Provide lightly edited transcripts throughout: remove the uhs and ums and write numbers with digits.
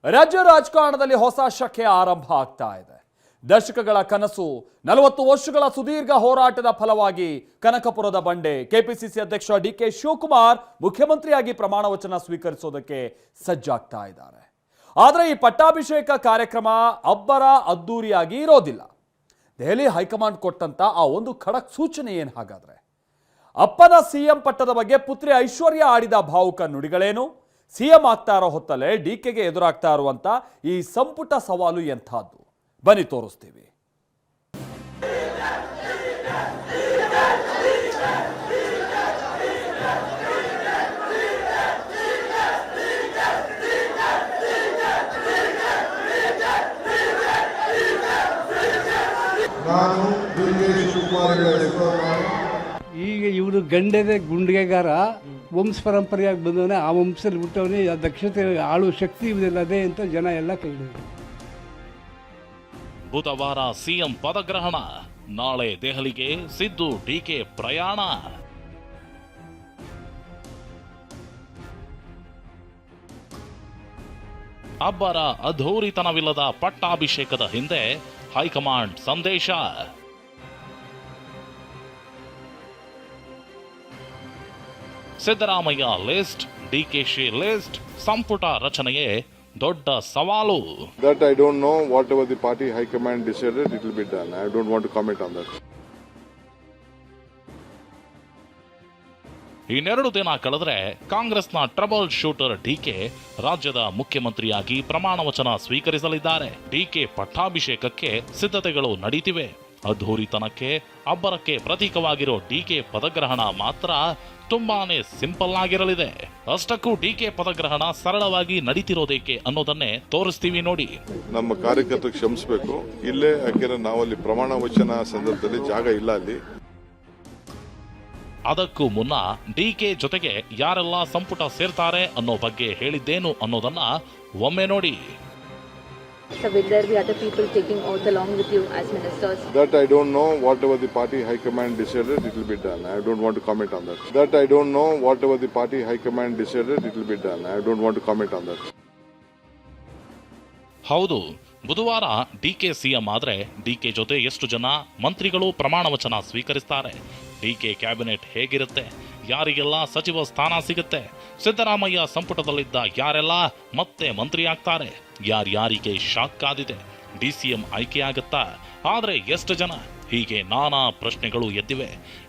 ರಾಜ್ಯ ರಾಜಕಾರಣದಲ್ಲಿ ಹೊಸ ಶಕೆ ಆರಂಭ ಆಗ್ತಾ ಇದೆ. ದಶಕಗಳ ಕನಸು, 40 ವರ್ಷಗಳ ಸುದೀರ್ಘ ಹೋರಾಟದ ಫಲವಾಗಿ ಕನಕಪುರದ ಬಂಡೆ ಕೆಪಿಸಿಸಿ ಅಧ್ಯಕ್ಷ ಡಿಕೆ ಶಿವಕುಮಾರ್ ಮುಖ್ಯಮಂತ್ರಿಯಾಗಿ ಪ್ರಮಾಣ ವಚನ ಸ್ವೀಕರಿಸೋದಕ್ಕೆ ಸಜ್ಜಾಗ್ತಾ ಇದ್ದಾರೆ. ಆದರೆ ಈ ಪಟ್ಟಾಭಿಷೇಕ ಕಾರ್ಯಕ್ರಮ ಅಬ್ಬರ ಅದ್ದೂರಿಯಾಗಿ ಇರೋದಿಲ್ಲ. ದೆಹಲಿ ಹೈಕಮಾಂಡ್ ಕೊಟ್ಟಂತ ಆ ಒಂದು ಖಡಕ್ ಸೂಚನೆ ಏನು ಹಾಗಾದ್ರೆ? ಅಪ್ಪನ ಸಿಎಂ ಪಟ್ಟದ ಬಗ್ಗೆ ಪುತ್ರಿ ಐಶ್ವರ್ಯ ಆಡಿದ ಭಾವುಕ ನುಡಿಗಳೇನು? ಸಿಎಂ ಆಗ್ತಾ ಇರೋ ಹೊತ್ತಲ್ಲೇ ಡಿಕೆಗೆ ಎದುರಾಗ್ತಾ ಇರುವಂತ ಈ ಸಂಪುಟ ಸವಾಲು ಎಂಥದ್ದು? ಬನ್ನಿ ತೋರಿಸ್ತೀವಿ. ಈಗ ಇವರು ಗಂಡದ ಗುಂಡಿಗೆಗಾರ ವಂಶ ಪರಂಪರೆಯಾಗಿ ಬಂದವನೇ, ಆ ವಂಶದಲ್ಲಿ ಹುಟ್ಟವನೇ, ಆ ದಕ್ಷತೆ ಆಳುವ ಶಕ್ತಿ ಇವುದಿಲ್ಲದೆ ಅಂತ ಜನ ಎಲ್ಲ ಕೈ ಹಿಡಿದ್ರು. ಬುಧವಾರ ಸಿಎಂ ಪದಗ್ರಹಣ, ನಾಳೆ ದೆಹಲಿಗೆ ಸಿದ್ದು ಡಿಕೆ ಪ್ರಯಾಣ. ಅಬ್ಬರ ಅದ್ಧೂರಿತನವಿಲ್ಲದ ಪಟ್ಟಾಭಿಷೇಕದ ಹಿಂದೆ ಹೈಕಮಾಂಡ್ ಸಂದೇಶ. ಸಿದ್ದರಾಮಯ್ಯ ಲಿಸ್ಟ್, ಡಿಕೆಶಿ ಲಿಸ್ಟ್, ಸಂಪುಟ ರಚನೆಯೇ ದೊಡ್ಡ ಸವಾಲು. That I don't know. Whatever the party high command decided, it will be done. I don't want to comment on that. ಇನ್ನೆರಡು ದಿನ ಕಳೆದ್ರೆ ಕಾಂಗ್ರೆಸ್ನ ಟ್ರಬಲ್ ಶೂಟರ್ ಡಿಕೆ ರಾಜ್ಯದ ಮುಖ್ಯಮಂತ್ರಿಯಾಗಿ ಪ್ರಮಾಣ ವಚನ ಸ್ವೀಕರಿಸಲಿದ್ದಾರೆ. ಡಿಕೆ ಪಟ್ಟಾಭಿಷೇಕಕ್ಕೆ ಸಿದ್ಧತೆಗಳು ನಡೀತಿವೆ. ಅದ್ಧೂರಿತನಕ್ಕೆ, ಅಬ್ಬರಕ್ಕೆ ಪ್ರತೀಕವಾಗಿರೋ ಡಿಕೆ ಪದಗ್ರಹಣ ಮಾತ್ರ ತುಂಬಾನೇ ಸಿಂಪಲ್ ಆಗಿರಲಿದೆ. ಅಷ್ಟಕ್ಕೂ ಡಿಕೆ ಪದಗ್ರಹಣ ಸರಳವಾಗಿ ನಡೀತಿರೋದೇಕೆ ಅನ್ನೋದನ್ನೇ ತೋರಿಸ್ತೀವಿ ನೋಡಿ. ನಮ್ಮ ಕಾರ್ಯಕರ್ತರಿಗೆ ಕ್ಷಮಿಸಬೇಕು. ಇಲ್ಲೇ ಯಾಕೆಂದ್ರೆ ನಾವಲ್ಲಿ ಪ್ರಮಾಣ ವಚನ ಸಂದರ್ಭದಲ್ಲಿ ಜಾಗ ಇಲ್ಲ ಅಲ್ಲಿ. ಅದಕ್ಕೂ ಮುನ್ನ ಡಿಕೆ ಜೊತೆಗೆ ಯಾರೆಲ್ಲ ಸಂಪುಟ ಸೇರ್ತಾರೆ ಅನ್ನೋ ಬಗ್ಗೆ ಹೇಳಿದ್ದೇನು ಅನ್ನೋದನ್ನ ಒಮ್ಮೆ ನೋಡಿ. So will there be other people taking oath along with you as ministers? That I don't know. Whatever the party high command decided, it will be done. I don't want to comment on that. That I don't know. Whatever the party high command decided, it will be done. I don't want to comment on that. ಹೌದು, ಬುಧವಾರ DK CM ಆದ್ರೆ DK ಜೊತೆ ಎಷ್ಟು ಜನ ಮಂತ್ರಿಗಳು ಪ್ರಮಾಣ ವಚನ ಸ್ವೀಕರಿಸ್ತಾರೆ? DK cabinet ಹೇಗಿರುತ್ತೆ? ಯಾರಿಗೆಲ್ಲ ಸಚಿವ ಸ್ಥಾನ ಸಿಗುತ್ತೆ? ಸಿದ್ದರಾಮಯ್ಯ ಸಂಪುಟದಲ್ಲಿದ್ದ ಯಾರೆಲ್ಲ ಮತ್ತೆ ಮಂತ್ರಿ ಆಗ್ತಾರೆ? ಯಾರ್ಯಾರಿಗೆ ಶಾಕ್ ಕಾದಿದೆ? ಡಿಸಿಎಂ ಆಯ್ಕೆಯಾಗುತ್ತಾ? ಆದ್ರೆ ಎಷ್ಟು ಜನ? ಹೀಗೆ ನಾನಾ ಪ್ರಶ್ನೆಗಳು ಎದ್ದಿವೆ.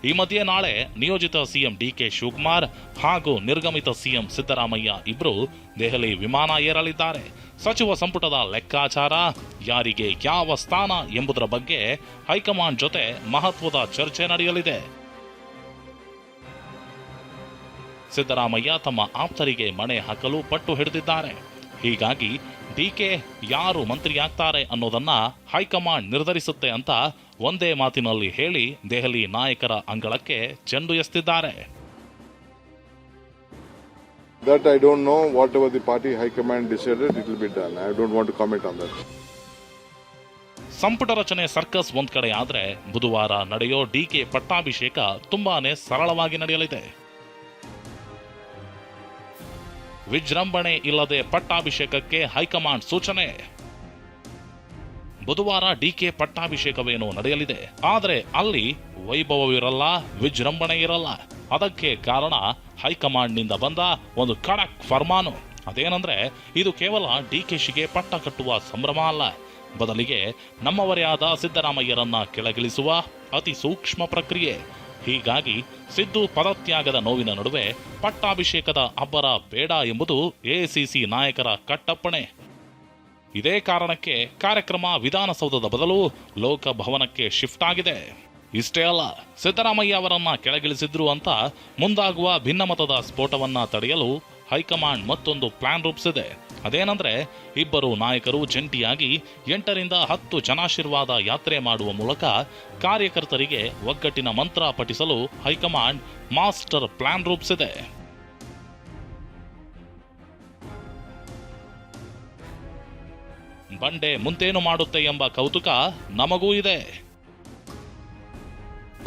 ಈ ಮಧ್ಯೆ ನಾಳೆ ನಿಯೋಜಿತ ಸಿಎಂ ಡಿಕೆ ಶಿವಕುಮಾರ್ ಹಾಗೂ ನಿರ್ಗಮಿತ ಸಿಎಂ ಸಿದ್ದರಾಮಯ್ಯ ಇಬ್ರು ದೆಹಲಿ ವಿಮಾನ ಏರಲಿದ್ದಾರೆ. ಸಚಿವ ಸಂಪುಟದ ಲೆಕ್ಕಾಚಾರ, ಯಾರಿಗೆ ಯಾವ ಸ್ಥಾನ ಎಂಬುದರ ಬಗ್ಗೆ ಹೈಕಮಾಂಡ್ ಜೊತೆ ಮಹತ್ವದ ಚರ್ಚೆ ನಡೆಯಲಿದೆ. ಸಿದ್ದರಾಮಯ್ಯ ತಮ್ಮ ಆಪ್ತರಿಗೆ ಮಣೆ ಹಾಕಲು ಪಟ್ಟು ಹಿಡಿದಿದ್ದಾರೆ. ಹೀಗಾಗಿ ಡಿಕೆ ಯಾರು ಮಂತ್ರಿಯಾಗ್ತಾರೆ ಅನ್ನೋದನ್ನ ಹೈಕಮಾಂಡ್ ನಿರ್ಧರಿಸುತ್ತೆ ಅಂತ ಒಂದೇ ಮಾತಿನಲ್ಲಿ ಹೇಳಿ ದೆಹಲಿ ನಾಯಕರ ಅಂಗಳಕ್ಕೆ ಚೆಂಡು ಎಸೆದಿದ್ದಾರೆ. That I don't know. Whatever the party high command decided, it will be done. I don't want to comment on that. ಸಂಪುಟ ರಚನೆ ಸರ್ಕಸ್ ಒಂದ್ ಕಡೆ ಆದ್ರೆ ಬುಧವಾರ ನಡೆಯೋ ಡಿಕೆ ಪಟ್ಟಾಭಿಷೇಕ ತುಂಬಾನೇ ಸರಳವಾಗಿ ನಡೆಯಲಿದೆ. ವಿಜೃಂಭಣೆ ಇಲ್ಲದೆ ಪಟ್ಟಾಭಿಷೇಕಕ್ಕೆ ಹೈಕಮಾಂಡ್ ಸೂಚನೆ. ಬುಧವಾರ ಡಿಕೆ ಪಟ್ಟಾಭಿಷೇಕವೇನೋ ನಡೆಯಲಿದೆ, ಆದ್ರೆ ಅಲ್ಲಿ ವೈಭವವಿರಲ್ಲ, ವಿಜೃಂಭಣೆ ಇರಲ್ಲ. ಅದಕ್ಕೆ ಕಾರಣ ಹೈಕಮಾಂಡ್ನಿಂದ ಬಂದ ಒಂದು ಖಡಕ್ ಫರ್ಮಾನು. ಅದೇನಂದ್ರೆ ಇದು ಕೇವಲ ಡಿಕೆಶಿಗೆ ಪಟ್ಟ ಕಟ್ಟುವ ಸಂಭ್ರಮ ಅಲ್ಲ, ಬದಲಿಗೆ ನಮ್ಮವರೇ ಆದ ಸಿದ್ದರಾಮಯ್ಯರನ್ನ ಕೆಳಗಿಳಿಸುವ ಅತಿ ಸೂಕ್ಷ್ಮ ಪ್ರಕ್ರಿಯೆ. ಹೀಗಾಗಿ ಸಿದ್ದು ಪದತ್ಯಾಗದ ನೋವಿನ ನಡುವೆ ಪಟ್ಟಾಭಿಷೇಕದ ಅಬ್ಬರ ಬೇಡ ಎಂಬುದು ಎಐಸಿಸಿ ನಾಯಕರ ಕಟ್ಟಪ್ಪಣೆ. ಇದೇ ಕಾರಣಕ್ಕೆ ಕಾರ್ಯಕ್ರಮ ವಿಧಾನಸೌಧದ ಬದಲು ಲೋಕಭವನಕ್ಕೆ ಶಿಫ್ಟ್ ಆಗಿದೆ. ಇಷ್ಟೇ ಅಲ್ಲ, ಸಿದ್ದರಾಮಯ್ಯ ಅವರನ್ನ ಕೆಳಗಿಳಿಸಿದ್ರು ಅಂತ ಮುಂದಾಗುವ ಭಿನ್ನಮತದ ಸ್ಫೋಟವನ್ನ ತಡೆಯಲು ಹೈಕಮಾಂಡ್ ಮತ್ತೊಂದು ಪ್ಲಾನ್ ರೂಪಿಸಿದೆ. ಅದೇನಂದ್ರೆ ಇಬ್ಬರು ನಾಯಕರು ಜಂಟಿಯಾಗಿ 8 ರಿಂದ 10 ಜನಾಶೀರ್ವಾದ ಯಾತ್ರೆ ಮಾಡುವ ಮೂಲಕ ಕಾರ್ಯಕರ್ತರಿಗೆ ಒಗ್ಗಟ್ಟಿನ ಮಂತ್ರ ಪಠಿಸಲು ಹೈಕಮಾಂಡ್ ಮಾಸ್ಟರ್ ಪ್ಲಾನ್ ರೂಪಿಸಿದೆ. ಬಂಡೆ ಮುಂತೇನು ಮಾಡುತ್ತೆ ಎಂಬ ಕೌತುಕ ನಮಗೂ ಇದೆ.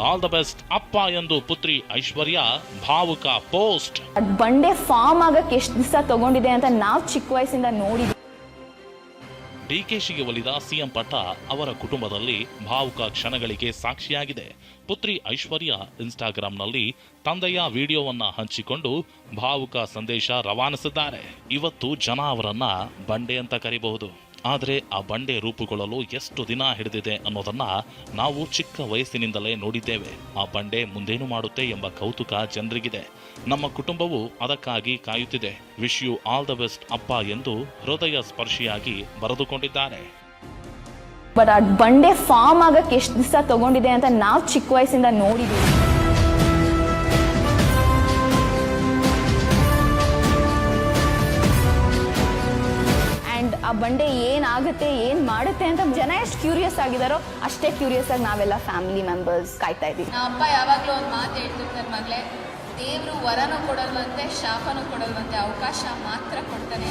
ಆಲ್ ದ ಬೆಸ್ಟ್ ಅಪ್ಪ ಎಂದು ಪುತ್ರಿ ಐಶ್ವರ್ಯ ಭಾವುಕ ಪೋಸ್ಟ್. ಬಂಡೆ ಫಾರ್ಮ್ ಆಗಕ್ಕೆ ಎಷ್ಟು ದಿವಸ ತಗೊಂಡಿದೆ ಅಂತ ನಾವು ಚಿಕ್ಕ ವಯಸ್ಸಿಂದ ನೋಡಿದ್ವಿ. ಡಿಕೆಶಿಗೆ ಒಲಿದ ಸಿಎಂ ಪಟ್ಟ ಅವರ ಕುಟುಂಬದಲ್ಲಿ ಭಾವುಕ ಕ್ಷಣಗಳಿಗೆ ಸಾಕ್ಷಿಯಾಗಿದೆ. ಪುತ್ರಿ ಐಶ್ವರ್ಯ ಇನ್ಸ್ಟಾಗ್ರಾಂನಲ್ಲಿ ತಂದೆಯ ವಿಡಿಯೋವನ್ನ ಹಂಚಿಕೊಂಡು ಭಾವುಕ ಸಂದೇಶ ರವಾನಿಸಿದ್ದಾರೆ. ಇವತ್ತು ಜನ ಅವರನ್ನ ಬಂಡೆ ಅಂತ ಕರೀಬಹುದು, ಆದರೆ ಆ ಬಂಡೆ ರೂಪುಗೊಳ್ಳಲು ಎಷ್ಟು ದಿನ ಹಿಡಿದಿದೆ ಅನ್ನೋದನ್ನ ನಾವು ಚಿಕ್ಕ ವಯಸ್ಸಿನಿಂದಲೇ ನೋಡಿದ್ದೇವೆ. ಆ ಬಂಡೆ ಮುಂದೇನು ಮಾಡುತ್ತೆ ಎಂಬ ಕೌತುಕ ಜನರಿಗಿದೆ. ನಮ್ಮ ಕುಟುಂಬವು ಅದಕ್ಕಾಗಿ ಕಾಯುತ್ತಿದೆ. Wish you all the best ಅಪ್ಪ ಎಂದು ಹೃದಯ ಸ್ಪರ್ಶಿಯಾಗಿ ಬರೆದುಕೊಂಡಿದ್ದಾರೆ. ಬಟ್ ಆ ಬಂಡೆ ಫಾರ್ಮ್ ಆಗಕ್ಕೆ ಎಷ್ಟು ದಿವಸ ತಗೊಂಡಿದೆ ಅಂತ ನಾವು ಚಿಕ್ಕ ವಯಸ್ಸಿಂದ ನೋಡಿದ್ದೀವಿ. ಅಂಡ್ ಆ ಬಂಡೆ ಏನಾಗುತ್ತೆ ಏನ್ ಮಾಡುತ್ತೆ ಅಂತ ಜನ ಎಷ್ಟು ಕ್ಯೂರಿಯಸ್ ಆಗಿದಾರೋ ಅಷ್ಟೇ ಕ್ಯೂರಿಯಸ್ ಆಗಿ ನಾವೆಲ್ಲ ಫ್ಯಾಮಿಲಿ ಮೆಂಬರ್ಸ್ ಕಾಯ್ತಾ ಇದೀವಿ. ನಮ್ಮ ಅಪ್ಪ ಯಾವಾಗಲೂ ಒಂದು ಮಾತು ಹೇಳ್ತಿರ್ತಾರೆ, ಮಗಳೇ, ದೇವರು ವರನೂ ಕೊಡಲ್ವಂತೆ ಶಾಪನೂ ಕೊಡಲ್ವಂತೆ, ಅವಕಾಶ ಮಾತ್ರ ಕೊಡ್ತಾನೆ.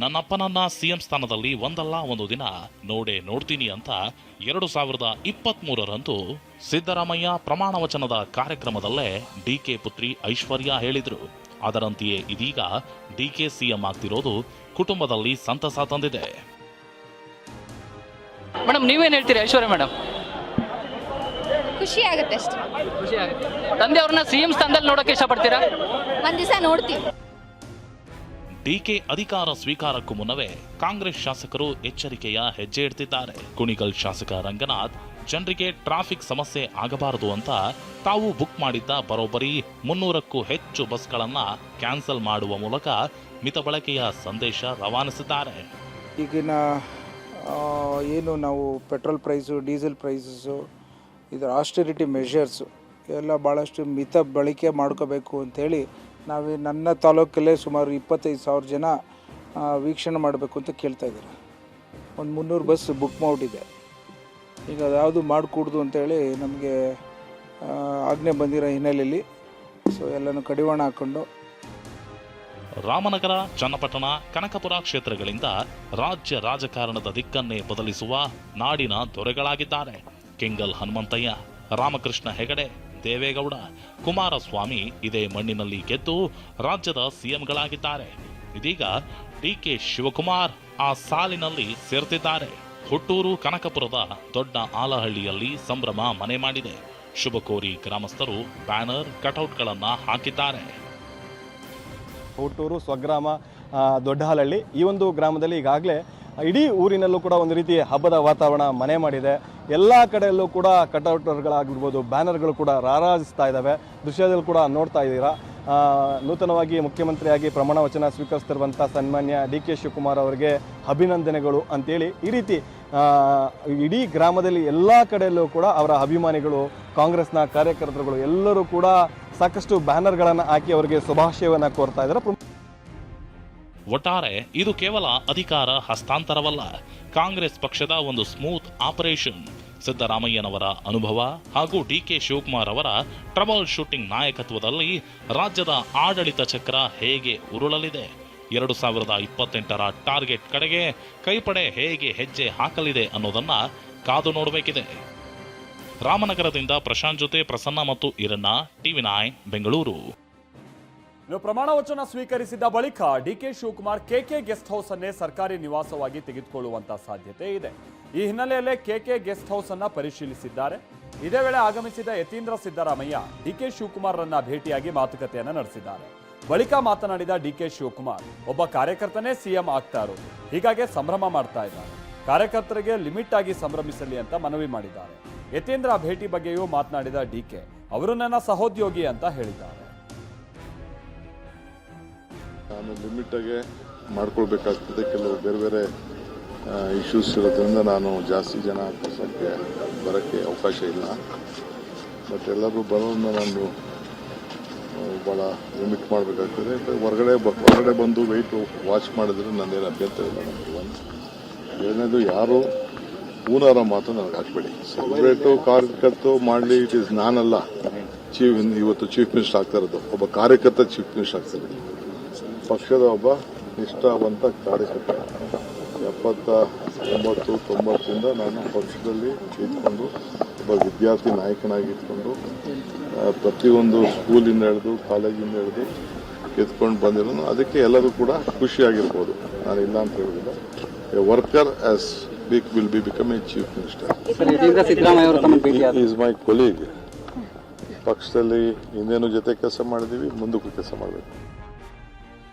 ನನ್ನಪ್ಪನನ್ನ ಸಿಎಂ ಸ್ಥಾನದಲ್ಲಿ ಒಂದಲ್ಲ ಒಂದು ದಿನ ನೋಡ್ತೀನಿ ಅಂತ 2023ರಂದು ಸಿದ್ದರಾಮಯ್ಯ ಪ್ರಮಾಣ ವಚನದ ಕಾರ್ಯಕ್ರಮದಲ್ಲೇ ಡಿಕೆ ಪುತ್ರಿ ಐಶ್ವರ್ಯ ಹೇಳಿದ್ರು. ಅದರಂತೆಯೇ ಇದೀಗ ಡಿಕೆ ಸಿಎಂ ಆಗ್ತಿರೋದು ಕುಟುಂಬದಲ್ಲಿ ಸಂತಸ ತಂದಿದೆ. ಮೇಡಮ್ ನೀವೇನು ಹೇಳ್ತೀರಿ ಐಶ್ವರ್ಯ ಮೇಡಮ್? ಖುಷಿ ಆಗುತ್ತೆ ಅಷ್ಟೇ. ಖುಷಿ ಆಗುತ್ತೆ. ತಂದೆ ಅವ್ರನ್ನ ಸಿಎಂ ಸ್ಥಾನದಲ್ಲಿ ನೋಡೋಕೆ ಇಷ್ಟಪಡ್ತೀರಾ? ಒಂದು ದಿವಸ ನೋಡ್ತೀವಿ. ಡಿಕೆ ಅಧಿಕಾರ ಸ್ವೀಕಾರಕ್ಕೂ ಮುನ್ನವೇ ಕಾಂಗ್ರೆಸ್ ಶಾಸಕರು ಎಚ್ಚರಿಕೆಯ ಹೆಜ್ಜೆ ಇಡ್ತಿದ್ದಾರೆ. ಕುಣಿಗಲ್ ಶಾಸಕ ರಂಗನಾಥ್ ಜನರಿಗೆ ಟ್ರಾಫಿಕ್ ಸಮಸ್ಯೆ ಆಗಬಾರದು ಅಂತ ತಾವು ಬುಕ್ ಮಾಡಿದ್ದ ಬರೋಬ್ಬರಿ 300ಕ್ಕೂ ಹೆಚ್ಚು ಬಸ್ಗಳನ್ನ ಕ್ಯಾನ್ಸಲ್ ಮಾಡುವ ಮೂಲಕ ಮಿತ ಬಳಕೆಯ ಸಂದೇಶ ರವಾನಿಸಿದ್ದಾರೆ. ಈಗಿನ ಏನು ನಾವು ಪೆಟ್ರೋಲ್ ಪ್ರೈಸು, ಡೀಸೆಲ್ ಪ್ರೈಸಸ್ಸು, ಇದರ ಆಸ್ಟೆರಿಟಿ ಮೆಷರ್ಸು ಎಲ್ಲ ಭಾಳಷ್ಟು ಮಿತ ಬಳಕೆ ಮಾಡ್ಕೋಬೇಕು ಅಂಥೇಳಿ ನನ್ನ ತಾಲೂಕಲ್ಲೇ ಸುಮಾರು 25,000 ಜನ ವೀಕ್ಷಣೆ ಮಾಡಬೇಕು ಅಂತ ಕೇಳ್ತಾ ಇದ್ದಾರೆ. ಒಂದು 300 ಬಸ್ ಬುಕ್ ಮಾಡಿದೆ. ಈಗ ಅದ್ಯಾವುದು ಮಾಡಿಕೊಡ್ದು ಅಂತೇಳಿ ನಮಗೆ ಆಜ್ಞೆ ಬಂದಿರೋ ಹಿನ್ನೆಲೆಯಲ್ಲಿ ಸೊ ಎಲ್ಲನೂ ಕಡಿವಾಣ ಹಾಕ್ಕೊಂಡು ರಾಮನಗರ, ಚನ್ನಪಟ್ಟಣ, ಕನಕಪುರ ಕ್ಷೇತ್ರಗಳಿಂದ ರಾಜ್ಯ ರಾಜಕಾರಣದ ದಿಕ್ಕನ್ನೇ ಬದಲಿಸುವ ನಾಡಿನ ದೊರೆಗಳಾಗಿದ್ದಾರೆ ಕೆಂಗಲ್ ಹನುಮಂತಯ್ಯ, ರಾಮಕೃಷ್ಣ ಹೆಗಡೆ, ದೇವೇಗೌಡ, ಕುಮಾರಸ್ವಾಮಿ ಇದೇ ಮಣ್ಣಿನಲ್ಲಿ ಗೆದ್ದು ರಾಜ್ಯದ ಸಿಎಂಗಳಾಗಿದ್ದಾರೆ. ಇದೀಗ ಡಿಕೆ ಶಿವಕುಮಾರ್ ಆ ಸಾಲಿನಲ್ಲಿ ಸೇರ್ತಿದ್ದಾರೆ. ಹುಟ್ಟೂರು ಕನಕಪುರದ ದೊಡ್ಡ ಆಲಹಳ್ಳಿಯಲ್ಲಿ ಸಂಭ್ರಮ ಮನೆ ಮಾಡಿದೆ. ಶುಭಕೋರಿ ಗ್ರಾಮಸ್ಥರು ಬ್ಯಾನರ್, ಕಟೌಟ್ಗಳನ್ನ ಹಾಕಿದ್ದಾರೆ. ಹುಟ್ಟೂರು ಸ್ವಗ್ರಾಮ ದೊಡ್ಡಹಾಲಹಳ್ಳಿ, ಈ ಒಂದು ಗ್ರಾಮದಲ್ಲಿ ಈಗಾಗಲೇ ಇಡೀ ಊರಿನಲ್ಲೂ ಕೂಡ ಒಂದು ರೀತಿ ಹಬ್ಬದ ವಾತಾವರಣ ಮನೆ ಮಾಡಿದೆ. ಎಲ್ಲ ಕಡೆಯಲ್ಲೂ ಕೂಡ ಕಟೌಟ್ಗಳಾಗಿರ್ಬೋದು, ಬ್ಯಾನರ್ಗಳು ಕೂಡ ರಾರಾಜಿಸ್ತಾ ಇದ್ದಾವೆ. ದೃಶ್ಯದಲ್ಲಿ ಕೂಡ ನೋಡ್ತಾ ಇದ್ದೀರಾ. ನೂತನವಾಗಿ ಮುಖ್ಯಮಂತ್ರಿಯಾಗಿ ಪ್ರಮಾಣ ವಚನ ಸ್ವೀಕರಿಸ್ತಿರುವಂಥ ಸನ್ಮಾನ್ಯ ಡಿಕೆ ಶಿವಕುಮಾರ್ ಅವರಿಗೆ ಅಭಿನಂದನೆಗಳು ಅಂತೇಳಿ ಈ ರೀತಿ ಇಡೀ ಗ್ರಾಮದಲ್ಲಿ ಎಲ್ಲ ಕಡೆಯಲ್ಲೂ ಕೂಡ ಅವರ ಅಭಿಮಾನಿಗಳು, ಕಾಂಗ್ರೆಸ್ನ ಕಾರ್ಯಕರ್ತರುಗಳು ಎಲ್ಲರೂ ಕೂಡ ಸಾಕಷ್ಟು ಬ್ಯಾನರ್ಗಳನ್ನು ಹಾಕಿ ಅವರಿಗೆ ಶುಭಾಶಯವನ್ನು ಕೋರ್ತಾ ಇದ್ದಾರೆ. ಒಟ್ಟಾರೆ ಇದು ಕೇವಲ ಅಧಿಕಾರ ಹಸ್ತಾಂತರವಲ್ಲ, ಕಾಂಗ್ರೆಸ್ ಪಕ್ಷದ ಒಂದು ಸ್ಮೂತ್ ಆಪರೇಷನ್. ಸಿದ್ದರಾಮಯ್ಯನವರ ಅನುಭವ ಹಾಗೂ ಡಿಕೆ ಶಿವಕುಮಾರ್ ಅವರ ಟ್ರಬಲ್ ಶೂಟಿಂಗ್ ನಾಯಕತ್ವದಲ್ಲಿ ರಾಜ್ಯದ ಆಡಳಿತ ಚಕ್ರ ಹೇಗೆ ಉರುಳಲಿದೆ, 2028ರ ಟಾರ್ಗೆಟ್ ಕಡೆಗೆ ಕೈಪಡೆ ಹೇಗೆ ಹೆಜ್ಜೆ ಹಾಕಲಿದೆ ಅನ್ನೋದನ್ನ ಕಾದು ನೋಡಬೇಕಿದೆ. ರಾಮನಗರದಿಂದ ಪ್ರಶಾಂತ್ ಜೊತೆ ಪ್ರಸನ್ನ ಮತ್ತು ಈರಣ್ಣ, TV9 ಬೆಂಗಳೂರು. ಪ್ರಮಾಣ ವಚನ ಸ್ವೀಕರಿಸಿದ ಬಳಿಕ ಡಿಕೆ ಶಿವಕುಮಾರ್ ಕೆಕೆ ಗೆಸ್ಟ್ ಹೌಸ್ ಅನ್ನೇ ಸರ್ಕಾರಿ ನಿವಾಸವಾಗಿ ತೆಗೆದುಕೊಳ್ಳುವಂತ ಸಾಧ್ಯತೆ ಇದೆ. ಈ ಹಿನ್ನೆಲೆಯಲ್ಲೇ ಕೆಕೆ ಗೆಸ್ಟ್ ಹೌಸ್ ಅನ್ನ ಪರಿಶೀಲಿಸಿದ್ದಾರೆ. ಇದೇ ವೇಳೆ ಆಗಮಿಸಿದ ಯತೀಂದ್ರ ಸಿದ್ದರಾಮಯ್ಯ ಡಿಕೆ ಶಿವಕುಮಾರ್ರನ್ನ ಭೇಟಿಯಾಗಿ ಮಾತುಕತೆಯನ್ನ ನಡೆಸಿದ್ದಾರೆ. ಬಳಿಕ ಮಾತನಾಡಿದ ಡಿಕೆ ಶಿವಕುಮಾರ್, ಒಬ್ಬ ಕಾರ್ಯಕರ್ತನೇ ಸಿಎಂ ಆಗ್ತಾ ಇರೋದು, ಹೀಗಾಗಿ ಸಂಭ್ರಮ ಮಾಡ್ತಾ ಇದ್ದಾರೆ. ಕಾರ್ಯಕರ್ತರಿಗೆ ಲಿಮಿಟ್ ಆಗಿ ಸಂಭ್ರಮಿಸಲಿ ಅಂತ ಮನವಿ ಮಾಡಿದ್ದಾರೆ. ಯತೀಂದ್ರ ಭೇಟಿ ಬಗ್ಗೆಯೂ ಮಾತನಾಡಿದ ಡಿಕೆ, ಅವರು ನನ್ನ ಸಹೋದ್ಯೋಗಿ ಅಂತ ಹೇಳಿದ್ದಾರೆ. ನಾನು ಲಿಮಿಟಾಗೆ ಮಾಡ್ಕೊಳ್ಬೇಕಾಗ್ತದೆ. ಕೆಲವು ಬೇರೆ ಬೇರೆ ಇಶ್ಯೂಸ್ ಇರೋದ್ರಿಂದ ನಾನು ಜಾಸ್ತಿ ಜನ ಬರೋಕ್ಕೆ ಅವಕಾಶ ಇಲ್ಲ. ಬಟ್ ಎಲ್ಲರೂ ಬರೋದನ್ನ ನಾನು ಭಾಳ ಲಿಮಿಟ್ ಮಾಡಬೇಕಾಗ್ತದೆ. ಹೊರಗಡೆ ಬಂದು ವೆಯ್ಟ್ ವಾಚ್ ಮಾಡಿದ್ರೆ ನನ್ನೇನು ಅಭ್ಯಂತರ ಇಲ್ಲ. ನಂಬರ್ 1. ಎರಡನೇದು, ಯಾರು ಊನಾರ ಮಾತು ನನಗೆ ಹಾಕಬೇಡಿ. ಸೆಲೆಬ್ರೇಟು ಕಾರ್ಯಕರ್ತರು ಮಾಡಲಿ, ಇಟ್ ಈಸ್ ನಾನಲ್ಲ ಇವತ್ತು ಚೀಫ್ ಮಿನಿಸ್ಟರ್ ಆಗ್ತಾ ಇರೋದು. ಒಬ್ಬ ಕಾರ್ಯಕರ್ತ ಚೀಫ್ ಮಿನಿಸ್ಟರ್ ಆಗ್ತಾರೆ. ಪಕ್ಷದ ಒಬ್ಬ ನಿಷ್ಠಾವಂತ ಕಾರ್ಯಕರ್ತ. 79-90 ನಾನು ಪಕ್ಷದಲ್ಲಿ ಇದ್ಕೊಂಡು ಒಬ್ಬ ವಿದ್ಯಾರ್ಥಿ ನಾಯಕನಾಗಿಟ್ಕೊಂಡು ಪ್ರತಿಯೊಂದು ಸ್ಕೂಲಿಂದ ಹಿಡಿದು ಕಾಲೇಜಿಂದ ಹಿಡಿದು ಎತ್ಕೊಂಡು ಬಂದಿರೋನು. ಅದಕ್ಕೆ ಎಲ್ಲರೂ ಕೂಡ ಖುಷಿಯಾಗಿರ್ಬೋದು, ನಾನು ಇಲ್ಲ ಅಂತ ಹೇಳೋದಿಲ್ಲ. A worker as will be become A chief minister. Is my colleague. ಪಕ್ಷದಲ್ಲಿ ಇನ್ನೇನು ಜೊತೆ ಕೆಲಸ ಮಾಡಿದ್ದೀವಿ, ಮುಂದಕ್ಕೂ ಕೆಲಸ ಮಾಡಬೇಕು.